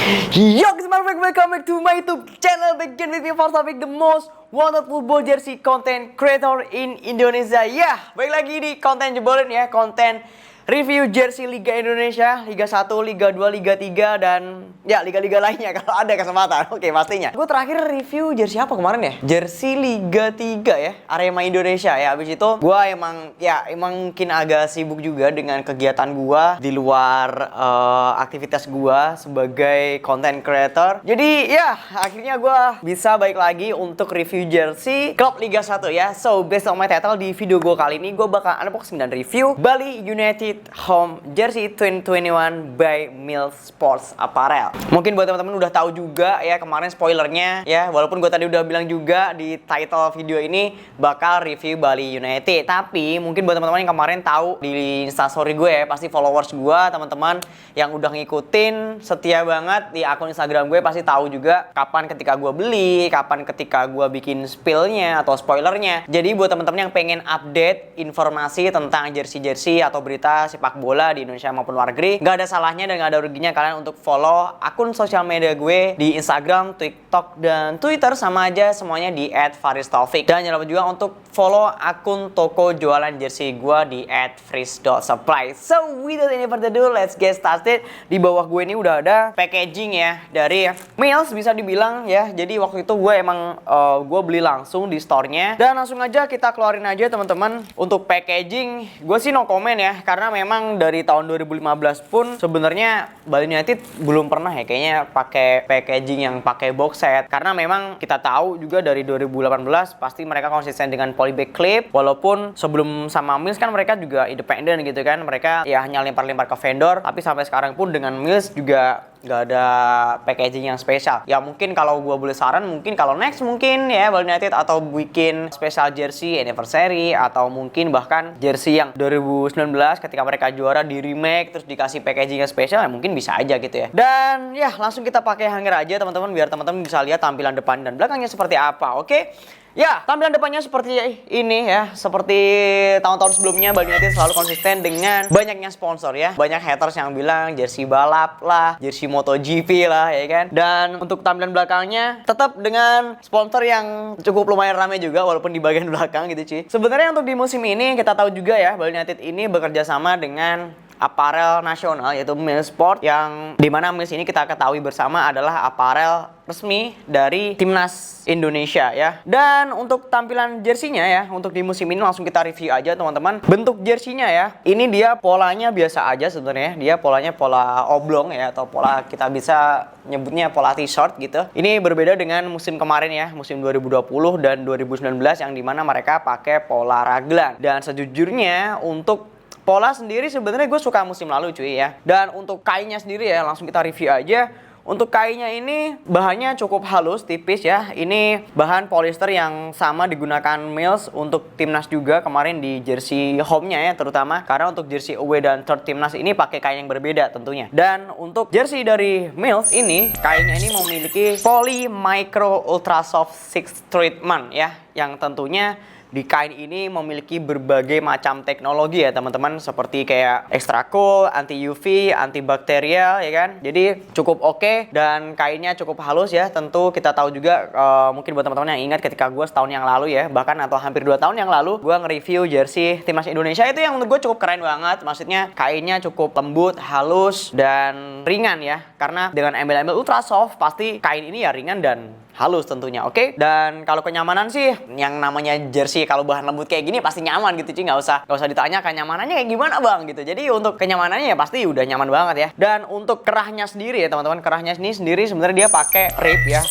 Yo guys, welcome back to my YouTube channel. Begin with me for topic the most wanted football jersey content creator in Indonesia. Ya, baik lagi di konten jebolan ya, konten review jersey Liga Indonesia, Liga 1, Liga 2, Liga 3, dan ya liga-liga lainnya kalau ada kesempatan. Oke, pastinya. Gue terakhir review jersey apa kemarin ya? Jersey Liga 3 ya, Arema Indonesia ya. Habis itu gue emang mungkin agak sibuk juga dengan kegiatan gue di luar aktivitas gue sebagai content creator. Jadi ya, akhirnya gue bisa balik lagi untuk review jersey klub Liga 1 ya. So, based on my title di video gue kali ini, gue bakal unboxing dan review Bali United Home Jersey 2021 by Mills Sports Apparel. Mungkin buat teman-teman udah tahu juga ya kemarin spoilernya ya, walaupun gue tadi udah bilang juga di title video ini bakal review Bali United. Tapi mungkin buat teman-teman yang kemarin tahu di instastory gue ya, pasti followers gue, teman-teman yang udah ngikutin setia banget di akun Instagram gue pasti tahu juga kapan ketika gue beli, kapan ketika gue bikin spillnya atau spoilernya. Jadi buat teman-teman yang pengen update informasi tentang jersey-jersey atau berita sepak bola di Indonesia maupun luar negeri, nggak ada salahnya dan nggak ada ruginya kalian untuk follow akun sosial media gue di Instagram, TikTok, dan Twitter, sama aja semuanya di @faristaufik. Dan jangan lupa juga untuk follow akun toko jualan jersey gue di @freeze.supply. So without any further ado, let's get started. Di bawah gue ini udah ada packaging ya dari Mills, bisa dibilang ya. Jadi waktu itu gue emang gue beli langsung di store-nya, dan langsung aja kita keluarin aja teman-teman. Untuk packaging gue sih no comment ya, karena memang dari tahun 2015 pun sebenarnya Bali United belum pernah ya kayaknya pakai packaging yang pakai box set, karena memang kita tahu juga dari 2018 pasti mereka konsisten dengan polybag clip, walaupun sebelum sama Mills kan mereka juga independen gitu kan, mereka ya hanya lempar-lempar ke vendor, tapi sampai sekarang pun dengan Mills juga nggak ada packaging yang spesial. Ya mungkin kalau gue boleh saran, mungkin kalau next mungkin ya Bali United atau bikin special jersey anniversary, atau mungkin bahkan jersey yang 2019 ketika mereka juara di remake terus dikasih packaging yang spesial, ya mungkin bisa aja gitu ya. Dan ya langsung kita pakai hanger aja teman-teman, biar teman-teman bisa lihat tampilan depan dan belakangnya seperti apa. Oke? Ya, tampilan depannya seperti ini ya. Seperti tahun-tahun sebelumnya, Bali United selalu konsisten dengan banyaknya sponsor ya. Banyak haters yang bilang jersey balap lah, jersey MotoGP lah ya kan. Dan untuk tampilan belakangnya tetap dengan sponsor yang cukup lumayan ramai juga, walaupun di bagian belakang gitu cuy. Sebenarnya untuk di musim ini kita tahu juga ya, Bali United ini bekerja sama dengan aparel nasional yaitu Mills Sport, yang dimana Mills ini kita ketahui bersama adalah aparel resmi dari timnas Indonesia ya. Dan untuk tampilan jersinya ya, untuk di musim ini langsung kita review aja teman-teman. Bentuk jersinya ya, ini dia polanya biasa aja sebenarnya, dia polanya pola oblong ya, atau pola kita bisa nyebutnya pola t-shirt gitu. Ini berbeda dengan musim kemarin ya, musim 2020 dan 2019 yang dimana mereka pakai pola raglan. Dan sejujurnya untuk pola sendiri sebenarnya gue suka musim lalu cuy ya. Dan untuk kainnya sendiri ya, langsung kita review aja. Untuk kainnya ini bahannya cukup halus, tipis ya. Ini bahan polyester yang sama digunakan Mills untuk timnas juga kemarin di jersey home-nya ya terutama. Karena untuk jersey away dan third timnas ini pakai kain yang berbeda tentunya. Dan untuk jersey dari Mills ini, kainnya ini memiliki poly micro ultra soft six treatment ya, yang tentunya di kain ini memiliki berbagai macam teknologi ya teman-teman, seperti kayak extra cool, anti UV, antibakterial ya kan. Jadi cukup oke dan kainnya cukup halus ya. Tentu kita tahu juga mungkin buat teman-teman yang ingat ketika gue setahun yang lalu ya, bahkan atau hampir 2 tahun yang lalu gue nge-review jersey timnas Indonesia, itu yang menurut gue cukup keren banget. Maksudnya kainnya cukup lembut, halus, dan ringan ya. Karena dengan embel-embel ultra soft pasti kain ini ya ringan dan halus tentunya, oke? Dan kalau kenyamanan sih, yang namanya jersey kalau bahan lembut kayak gini pasti nyaman gitu cuy, nggak usah ditanya kenyamanannya kayak gimana bang gitu. Jadi untuk kenyamanannya ya pasti udah nyaman banget ya. Dan untuk kerahnya sendiri ya teman-teman, kerahnya ini sendiri sebenarnya dia pakai rib ya,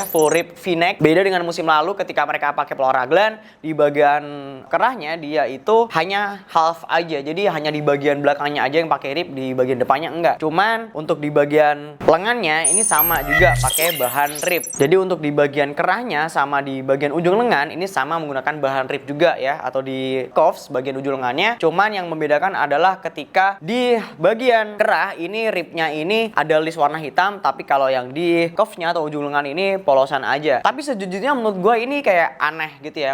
full rib V-neck. Beda dengan musim lalu ketika mereka pakai pola raglan, di bagian kerahnya dia itu hanya half aja. Jadi hanya di bagian belakangnya aja yang pakai rib, di bagian depannya enggak. Cuman untuk di bagian lengannya ini sama juga pakai bahan rib. Jadi untuk di bagian kerahnya sama di bagian ujung lengan ini sama menggunakan bahan rib juga ya, atau di cuffs bagian ujung lengannya. Cuman yang membedakan adalah ketika di bagian kerah ini ribnya ini ada list warna hitam, tapi kalau yang di cuffsnya atau ujung lengan ini polosan aja. Tapi sejujurnya menurut gue ini kayak aneh gitu ya.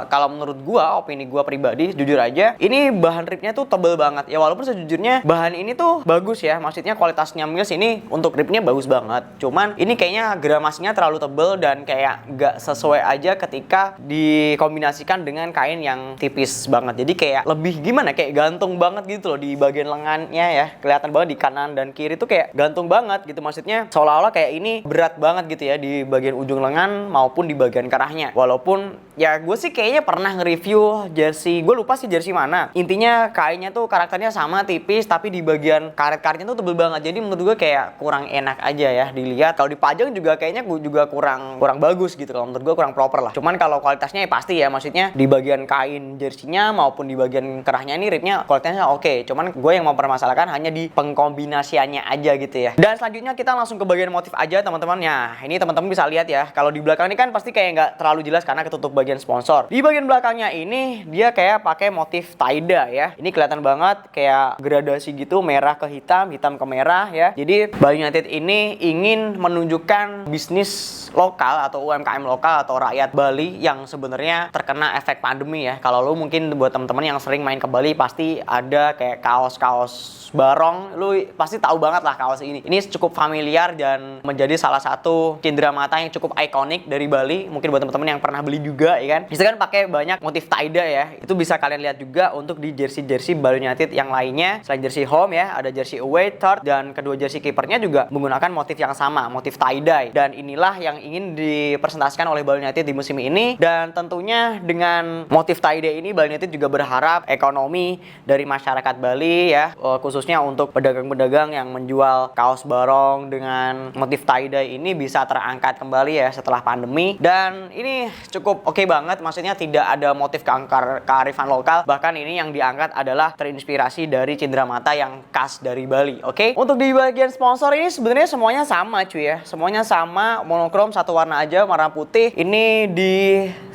Kalau menurut gue, opini gue pribadi, jujur aja, ini bahan ribnya tuh tebel banget ya. Walaupun sejujurnya bahan ini tuh bagus ya, maksudnya kualitasnya Mills ini untuk ribnya bagus banget. Cuman ini kayaknya gramasinya terlalu tebel dan kayak nggak sesuai aja ketika dikombinasikan dengan kain yang tipis banget. Jadi kayak lebih gimana, kayak gantung banget gitu loh di bagian lengannya ya. Kelihatan banget di kanan dan kiri tuh kayak gantung banget gitu. Maksudnya seolah-olah kayak ini berat banget gitu ya di bagian ujung lengan maupun di bagian kerahnya. Walaupun ya gue sih kayaknya pernah nge-review jersey, gue lupa sih jersey mana. Intinya kainnya tuh karakternya sama, tipis, tapi di bagian karet-karetnya tuh tebel banget. Jadi menurut gue kayak kurang enak aja ya dilihat. Kalau dipajang juga kayaknya gue juga kurang bagus gitu. Kalau menurut gue kurang proper lah. Cuman kalau kualitasnya ya pasti ya, maksudnya di bagian kain jersey-nya maupun di bagian kerahnya ini ribnya kualitasnya oke. Cuman gue yang mau permasalahkan hanya di pengkombinasiannya aja gitu ya. Dan selanjutnya kita langsung ke bagian motif aja teman-teman. Nah ini teman-teman bisa lihat ya, kalau di belakang ini kan pasti kayak nggak terlalu jelas karena ketutup bagian sponsor. Di bagian belakangnya ini dia kayak pakai motif tie-dye ya. Ini kelihatan banget kayak gradasi gitu, merah ke hitam, hitam ke merah ya. Jadi Bali United ini ingin menunjukkan bisnis lokal atau UMKM lokal atau rakyat Bali yang sebenarnya terkena efek pandemi ya. Kalau lu mungkin buat teman-teman yang sering main ke Bali pasti ada kayak kaos-kaos barong, lu pasti tahu banget lah kaos ini. Ini cukup familiar dan menjadi salah satu cindera mata yang cukup ikonik dari Bali. Mungkin buat teman-teman yang pernah beli juga ya kan. Bisa kan pakai banyak motif tie-dye ya. Itu bisa kalian lihat juga untuk di jersey-jersey Bali United yang lainnya. Selain jersey home ya, ada jersey away, third, dan kedua jersey kipernya juga menggunakan motif yang sama, motif tie-dye. Dan inilah yang ingin dipresentasikan oleh Bali United di musim ini. Dan tentunya dengan motif tie-dye ini Bali United juga berharap ekonomi dari masyarakat Bali ya, khususnya untuk pedagang-pedagang yang menjual kaos barong dengan motif tie-dye ini bisa terangkat kembali ya setelah pandemi. Dan ini cukup oke banget, maksudnya tidak ada motif kearifan lokal, bahkan ini yang diangkat adalah terinspirasi dari cenderamata yang khas dari Bali. Oke, untuk di bagian sponsor ini sebenarnya semuanya sama cuy ya, semuanya sama, monokrom, satu warna aja, warna putih. Ini di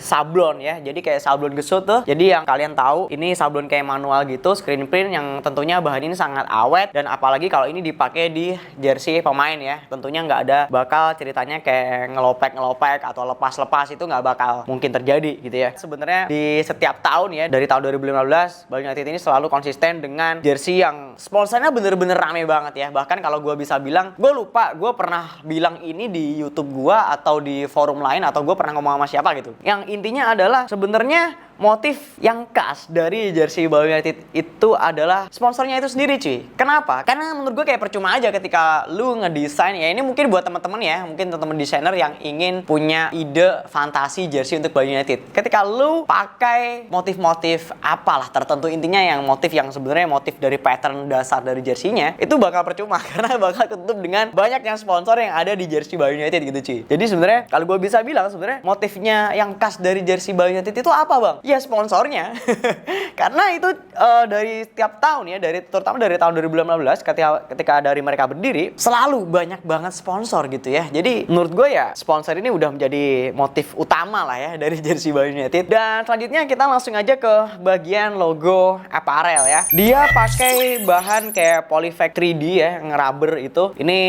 sablon ya, jadi kayak sablon gesut tuh. Jadi yang kalian tahu ini sablon kayak manual gitu, screen print, yang tentunya bahan ini sangat awet, dan apalagi kalau ini dipakai di jersey pemain ya, tentunya nggak ada bakal ceritanya kayak ngelopek atau lepas itu nggak bakal mungkin terjadi gitu ya. Sebenarnya di setiap tahun ya, dari tahun 2015 Bali United ini selalu konsisten dengan jersey yang sponsornya bener-bener rame banget ya. Bahkan kalau gue bisa bilang, gue lupa gue pernah bilang ini di YouTube gue atau di forum lain, atau gue pernah ngomong sama siapa gitu. Yang intinya adalah sebenarnya motif yang khas dari jersey Bali United itu adalah sponsornya itu sendiri cuy. Kenapa? Karena menurut gue kayak percuma aja ketika lu ngedesain ya. Ini mungkin buat teman-teman ya, mungkin teman-teman desainer yang ingin punya ide fantasi jersey untuk Bali United. Ketika lu pakai motif-motif apalah tertentu, intinya yang motif yang sebenarnya motif dari pattern dasar dari jersey-nya, itu bakal percuma karena bakal ketutup dengan banyak yang sponsor yang ada di jersey Bali United gitu cuy. Jadi sebenarnya kalau gue bisa bilang sebenarnya motifnya yang khas dari jersey Bali United itu apa bang? Ya sponsornya. Karena itu dari setiap tahun ya, terutama dari tahun 2015 ketika dari mereka berdiri, selalu banyak banget sponsor gitu ya. Jadi menurut gue ya sponsor ini udah menjadi motif utama lah ya dari jersey Bali United. Dan selanjutnya kita langsung aja ke bagian logo apparel ya. Dia pakai bahan kayak Polyfect 3D ya, ngerubber itu. Ini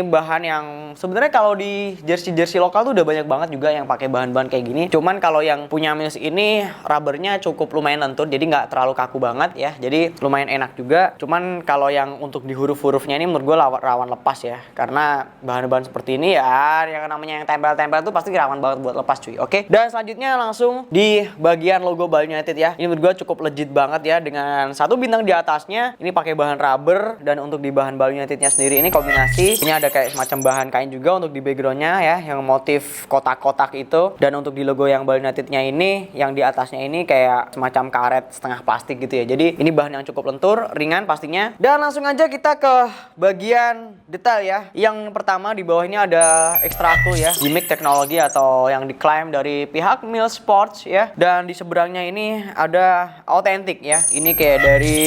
bahan yang sebenarnya kalau di jersey lokal tuh udah banyak banget juga yang pakai bahan-bahan kayak gini. Cuman kalau yang punya Mills ini rubbernya cukup lumayan lentur, jadi nggak terlalu kaku banget ya, jadi lumayan enak juga. Cuman kalau yang untuk di huruf-hurufnya ini menurut gue rawan lepas ya, karena bahan-bahan seperti ini ya yang namanya yang tempel-tempel tuh pasti rawan banget buat lepas cuy. Oke, dan selanjutnya langsung di bagian logo Bali United ya. Ini menurut gue cukup legit banget ya, dengan satu bintang di atasnya. Ini pakai bahan rubber, dan untuk di bahan Bali Unitednya sendiri ini kombinasi, ini ada kayak semacam bahan kain juga untuk di backgroundnya ya, yang motif kotak-kotak itu. Dan untuk di logo yang Bali Unitednya ini, yang di atasnya ini kayak semacam karet setengah plastik gitu ya. Jadi ini bahan yang cukup lentur, ringan pastinya. Dan langsung aja kita ke bagian detail ya. Yang pertama di bawah ini ada extra cool ya, gimmick teknologi atau yang diklaim dari pihak Mills Sports ya. Dan di seberangnya ini ada authentic ya. Ini kayak dari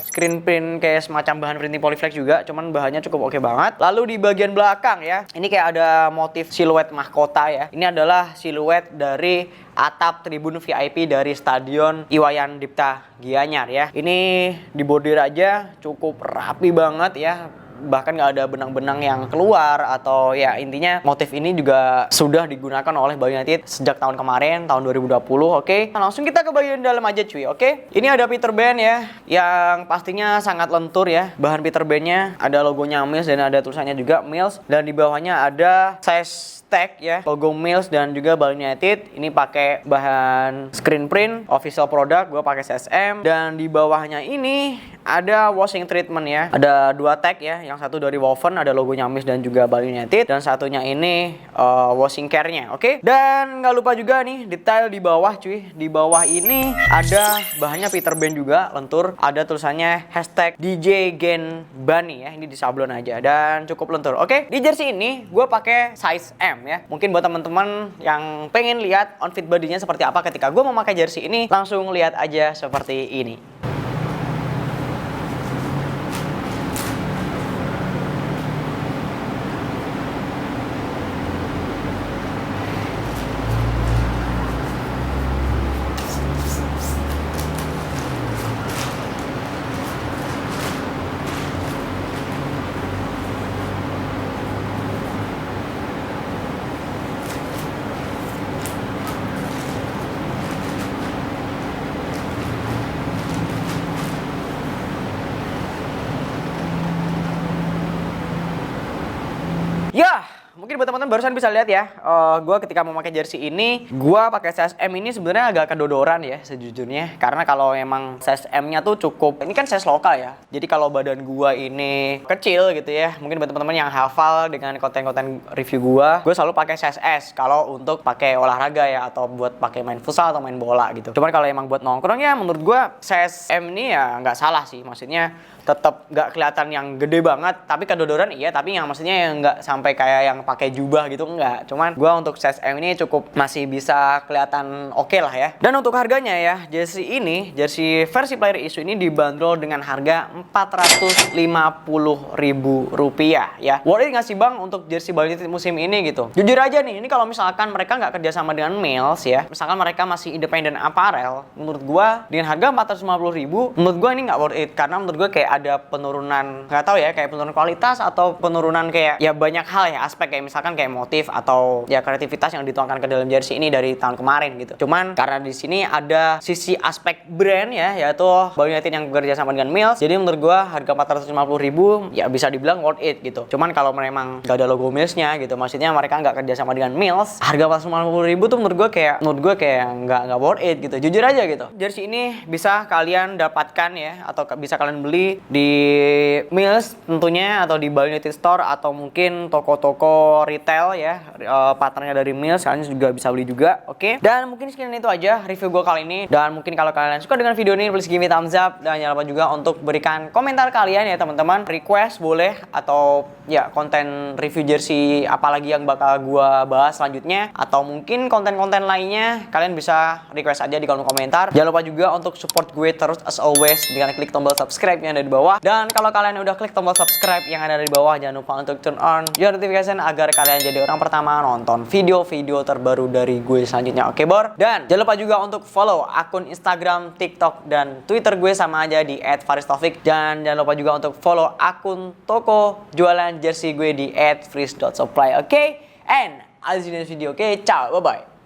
screen print kayak semacam bahan printing Polyflex juga, cuman bahannya cukup oke banget. Lalu di bagian belakang belakang ya, ini kayak ada motif siluet mahkota ya. Ini adalah siluet dari atap tribun VIP dari Stadion Iwayan Dipta Gianyar ya. Ini dibordir aja cukup rapi banget ya. Bahkan nggak ada benang-benang yang keluar, atau ya intinya motif ini juga sudah digunakan oleh Bali United sejak tahun kemarin, tahun 2020. Oke, nah, langsung kita ke bagian dalam aja cuy. Oke, ini ada Peter Band ya, yang pastinya sangat lentur ya. Bahan Peter Band-nya ada logonya Mills dan ada tulisannya juga Mills, dan di bawahnya ada size tag ya, logo Mills dan juga Bali United. Ini pakai bahan screen print, official product, gue pakai CSM. Dan di bawahnya ini ada washing treatment ya. Ada dua tag ya, yang satu dari woven, ada logonya Mills dan juga Bali United, dan satunya ini washing care-nya. Oke, dan nggak lupa juga nih detail di bawah cuy. Di bawah ini ada bahannya Peter Band juga, lentur. Ada tulisannya hashtag DJ Gen Bani ya. Ini di sablon aja dan cukup lentur. Oke, di jersey ini gue pakai size M ya. Mungkin buat teman-teman yang pengen lihat on fit bodinya seperti apa ketika gue memakai jersey ini, langsung lihat aja seperti ini. Ya, mungkin buat teman-teman barusan bisa lihat ya, gue ketika memakai jersey ini, gue pakai size M ini sebenarnya agak kedodoran ya sejujurnya. Karena kalau emang size M-nya tuh cukup, ini kan size lokal ya. Jadi kalau badan gue ini kecil gitu ya, mungkin buat teman-teman yang hafal dengan konten-konten review gue selalu pakai size S kalau untuk pakai olahraga ya, atau buat pakai main futsal atau main bola gitu. Cuman kalau emang buat nongkrong ya, menurut gue size M ini ya nggak salah sih, maksudnya tetap nggak kelihatan yang gede banget, tapi kedodoran iya, tapi yang maksudnya yang nggak sampai kayak yang pakai jubah gitu, enggak. Cuman gue untuk size M ini cukup masih bisa kelihatan oke lah ya. Dan untuk harganya ya, jersey ini, jersey versi player issue ini dibanderol dengan harga Rp450.000 ya. Worth it nggak sih bang untuk jersey Bali United musim ini gitu? Jujur aja nih, ini kalau misalkan mereka nggak kerjasama dengan Mills ya, misalkan mereka masih independent apparel, menurut gue dengan harga Rp450.000, menurut gue ini nggak worth it. Karena menurut gue kayak ada penurunan, nggak tahu ya, kayak penurunan kualitas atau penurunan kayak ya banyak hal ya, aspek kayak misalkan kayak motif atau ya kreativitas yang dituangkan ke dalam jersey ini dari tahun kemarin gitu. Cuman karena di sini ada sisi aspek brand ya, yaitu Bali United yang bekerja sama dengan Mills, jadi menurut gua harga Rp450.000 ya bisa dibilang worth it gitu. Cuman kalau memang nggak ada logo Mills-nya gitu, maksudnya mereka nggak kerja sama dengan Mills, harga Rp450.000 tuh menurut gua kayak nggak worth it gitu. Jujur aja gitu. Jersey ini bisa kalian dapatkan ya, atau bisa kalian beli di Mills tentunya, atau di Bali United Store, atau mungkin toko-toko retail ya, partnernya dari Mills, kalian juga bisa beli juga. Oke, dan mungkin sekian itu aja review gue kali ini. Dan mungkin kalau kalian suka dengan video ini, please give me thumbs up, dan jangan lupa juga untuk berikan komentar kalian ya teman-teman. Request boleh, atau ya konten review jersey apalagi yang bakal gue bahas selanjutnya, atau mungkin konten-konten lainnya, kalian bisa request aja di kolom komentar. Jangan lupa juga untuk support gue terus as always dengan klik tombol subscribe yang ada di bawah. Dan kalau kalian udah klik tombol subscribe yang ada di bawah, jangan lupa untuk turn on your notification agar kalian jadi orang pertama nonton video-video terbaru dari gue selanjutnya. Oke bor? Dan jangan lupa juga untuk follow akun Instagram, TikTok, dan Twitter gue sama aja di @faristaufik. Dan jangan lupa juga untuk follow akun toko jualan jersey gue di @freeze.supply. Oke? And I'll see you in this video. Oke? Ciao, bye-bye.